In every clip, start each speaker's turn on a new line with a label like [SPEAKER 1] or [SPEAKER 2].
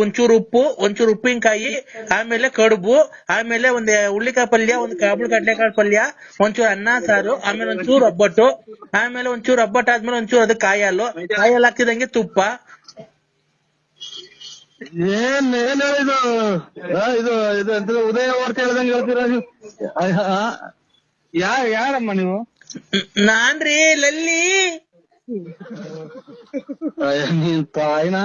[SPEAKER 1] ಒಂಚೂರು ಉಪ್ಪು, ಒಂಚೂರು ಉಪ್ಪಿನಕಾಯಿ, ಆಮೇಲೆ ಕಡುಬು, ಆಮೇಲೆ ಒಂದ್ ಹುಳ್ಳಿಕಾಯಿ ಪಲ್ಯ, ಒಂದ್ ಕಾಬುಳು ಕಡ್ಲೆಕಾಳು ಪಲ್ಯ, ಒಂಚೂರು ಅನ್ನ ಸಾರು, ಆಮೇಲೆ ಒಂಚೂರು ಒಬ್ಬಟ್ಟು, ಆಮೇಲೆ ಒಂಚೂರು ಒಬ್ಬಟ್ಟು ಆದ್ಮೇಲೆ ಒಂಚೂರು ಅದಕ್ಕೆ ಕಾಯಲ್ಲು ಹಾಕ್ತಿದಂಗೆ ತುಪ್ಪ.
[SPEAKER 2] ಏನ್ ಹೇಳಿದು ಇದು ಇದು ಎಂತ ಉದಯ ವಾರ್ತೆ ಹೇಳ್ದಂಗೆ ಹೇಳ್ತೀರಾ ನೀವು? ಯಾರಮ್ಮ ನೀವು?
[SPEAKER 1] ನಾನ್ರಿ ಲಲ್ಲಿ.
[SPEAKER 2] ನೀನ್ ತಾಯಿನ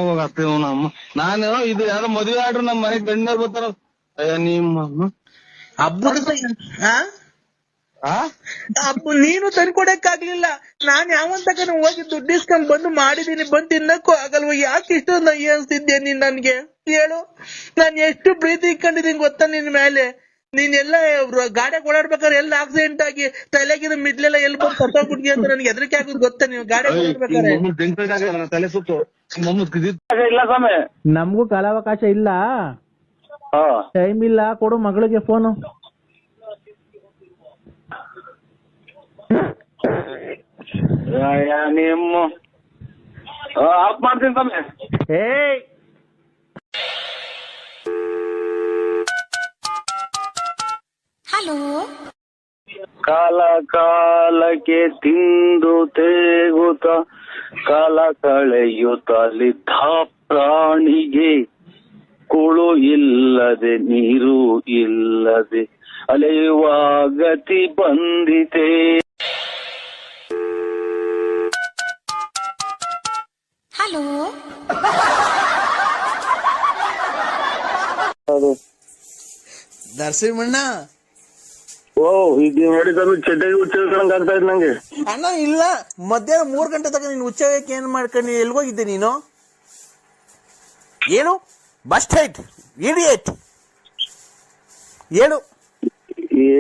[SPEAKER 2] ಹೋಗತ್ತೇವ್ ನಮ್ಮ. ನಾನು ಇದು ಯಾರೋ ಮದ್ವೆ ಆಡ್ರು ನಮ್ ಮನೆಗ್ ಗಂಡರ್ ಬರ್ತಾರ. ನಿಮ್ಮ
[SPEAKER 1] ಹಬ್ಬದ ನೀನು ತಂದ್ಕೊಡಕ್ಕಾಗ್ಲಿಲ್ಲ. ನಾನ್ ಯಾವನ್ ತಕ ಹೋಗಿ ದುಡ್ಡು ಇಸ್ಕೊಂಡ್ ಬಂದು ಮಾಡಿದೀನಿ, ಬಂದ್ ತಿನ್ನಕ್ಕೂ ಆಗಲ್ವ? ಯಾಕೆ ಇಷ್ಟೊಂದು ನಯ್ಯ ಅನ್ಸ್ತಿದ್ಯಾ ನೀನ್ ನನ್ಗೆ? ಹೇಳು, ನಾನ್ ಎಷ್ಟು ಪ್ರೀತಿ ಇಟ್ಕೊಂಡಿದೀನಿ ಗೊತ್ತಾ ನಿನ್ ಮೇಲೆ. ನೀನೆಲ್ಲ ಗಾಡಿಯಾಗ ಓಡಾಡ್ಬೇಕಾದ್ರೆ ಎಲ್ಲ ಆಕ್ಸಿಡೆಂಟ್ ಆಗಿ ತಲೆಗಿದ ಮಿಡ್ಲೆಲ್ಲ ಎಲ್ಲಿ ಬಂದು ಸತ್ತೋಗ್ಬಿಟ್ಟಿ ಅಂತ ನನ್ಗೆ ಹೆದರಿಕೆ ಆಗೋದು ಗೊತ್ತಾ? ನೀವು ಗಾಡಿಯಾಗ ಓಡಾಡ್ಬೇಕಾದ್ರೆ
[SPEAKER 2] ತಲೆ ಸುತ್ತು
[SPEAKER 3] ಇಲ್ಲ ಸ್ವಾಮಿ,
[SPEAKER 1] ನಮಗೂ ಕಾಲಾವಕಾಶ ಇಲ್ಲ, ಟೈಮ್ ಇಲ್ಲ. ಕೊಡು ಮಗಳಿಗೆ ಫೋನು.
[SPEAKER 3] ನಿಮ್ಮ ಆಫ್ ಮಾಡ್ತೀನಿ ಸ್ವಾಮಿ.
[SPEAKER 4] ಹಲೋ.
[SPEAKER 3] ಕಾಲ ಕಾಲಕ್ಕೆ ತಿಂದು ತೇಗುತ್ತ ಕಾಲ ಕಳೆಯುತ್ತಲಿದ್ದ ಪ್ರಾಣಿಗೆ ಕುಳು ಇಲ್ಲದೆ ನೀರು ಇಲ್ಲದೆ ಅಲೆಯುವ ಗತಿ ಬಂದಿತೆ.
[SPEAKER 4] ಹಲೋ.
[SPEAKER 1] ನರಸಿಂಹಣ್ಣ,
[SPEAKER 3] ಓ ಈಗ ನೋಡಿದ್ರು ಚಡ್ಡಾಗಿ ಹುಚ್ಚಿಡ್ಕೊಂಡ್ ಆಗ್ತಾ ಇದ್ ನಂಗೆ.
[SPEAKER 1] ಅಣ್ಣ ಇಲ್ಲ, ಮಧ್ಯಾಹ್ನ 3 ಗಂಟೆ ತನಕ ನೀನು ಹುಚ್ಚಕ್ಕೆ ಏನ್ ಮಾಡ್ಕೊಂಡು ಎಲ್ಗೋಗಿದ್ದೆ ನೀನು? ಏನು ಬಸ್ ಸ್ಟೈಟ್ ಇಡಿಯೇಟ್ ಹೇಳು.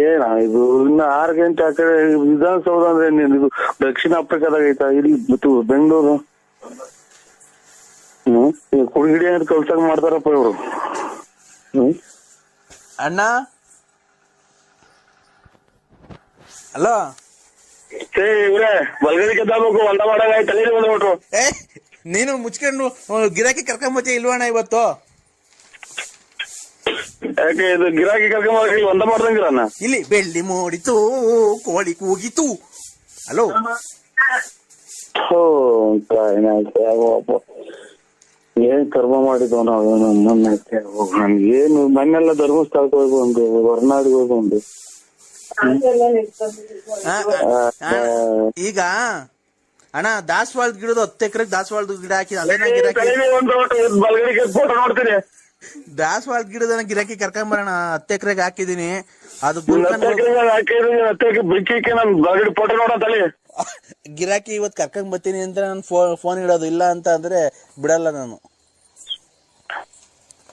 [SPEAKER 3] ಏನ ಇದು ಇನ್ನು 6 ಗಂಟೆ ಆ ಕಡೆ ವಿಧಾನಸೌಧ ಅಂದ್ರೆ ಇದು ದಕ್ಷಿಣ ಆಫ್ರಿಕಾದಾಗ ಐತಾ? ಇಲ್ಲಿ ಬೆಂಗಳೂರು ಕುಡಿಗಿಡಿ ಅಂತ ಕಲ್ಸಾಗ ಮಾಡ್ತಾರಪ್ಪ ಇವ್ರು.
[SPEAKER 1] ಅಣ್ಣ ಹಲೋ,
[SPEAKER 3] ಬಲ್ಗಡಿ ಕೆದ್ದಾಬೇಕು, ಹೊಂಡ ಮಾಡಂಗ ತಲೆ ಬಂದ್ಬಿಟ್ರು.
[SPEAKER 1] ನೀನು ಮುಚ್ಕೊಂಡು ಗಿರಾಕಿ ಕರ್ಕೊಂಬತ್ತಿ ಇಲ್ವಣ್ಣ ಇವತ್ತು?
[SPEAKER 3] ಯಾಕೆ ಇದು ಗಿರಾಕಿ ಕರ್ಕೊಂಡ್ ಹೊಂದ ಮಾಡ್ದಂಗಿರಣ್ಣ?
[SPEAKER 1] ಇಲ್ಲಿ ಬೆಳ್ಳಿ ಮೂಡಿತು, ಕೋಳಿ ಕೂಗಿತು. ಹಲೋ,
[SPEAKER 3] ಏನ್ ಕರ್ಮ ಮಾಡಿದ್ವ ನಾವು ನನ್ಗೇನು ಮನೆಲ್ಲ ಧರ್ಮಸ್ಥಳಕ್ಕೆ ಹೋಗಿ ಒಂದು ಹೊರನಾಡಿಗೆ ಹೋಗಿ ಒಂದು.
[SPEAKER 1] ಈಗ ಅಣ್ಣ ದಾಸವಾಳದ ಗಿಡದ 10 ಎಕರೆಗೆ ದಾಸವಾಳದ ಗಿಡ ಹಾಕಿ
[SPEAKER 3] ಫೋಟೋ ನೋಡ್ತೀನಿ.
[SPEAKER 1] ದಾಸವಾಳದ ಗಿಡದ ಗಿರಾಕಿ ಕರ್ಕೊಂಬರೋಣ, 10 ಎಕರೆಗೆ ಹಾಕಿದೀನಿ. ಅದು
[SPEAKER 3] ಫೋಟೋ ನೋಡತ್ತಲ್ಲಿ
[SPEAKER 1] ಗಿರಾಕಿ ಇವತ್ತು ಕರ್ಕೊಂಡ್ ಬರ್ತೀನಿ ಅಂತ ನಾನು ಫೋನ್ ಇಡೋದು. ಇಲ್ಲ ಅಂತ ಅಂದ್ರೆ ಬಿಡಲ್ಲ ನಾನು.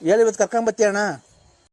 [SPEAKER 1] ಹೇಳಿ ಇವತ್ತು ಕರ್ಕೊಂಡ್ ಬರ್ತೀಯ ಅಣ್ಣ?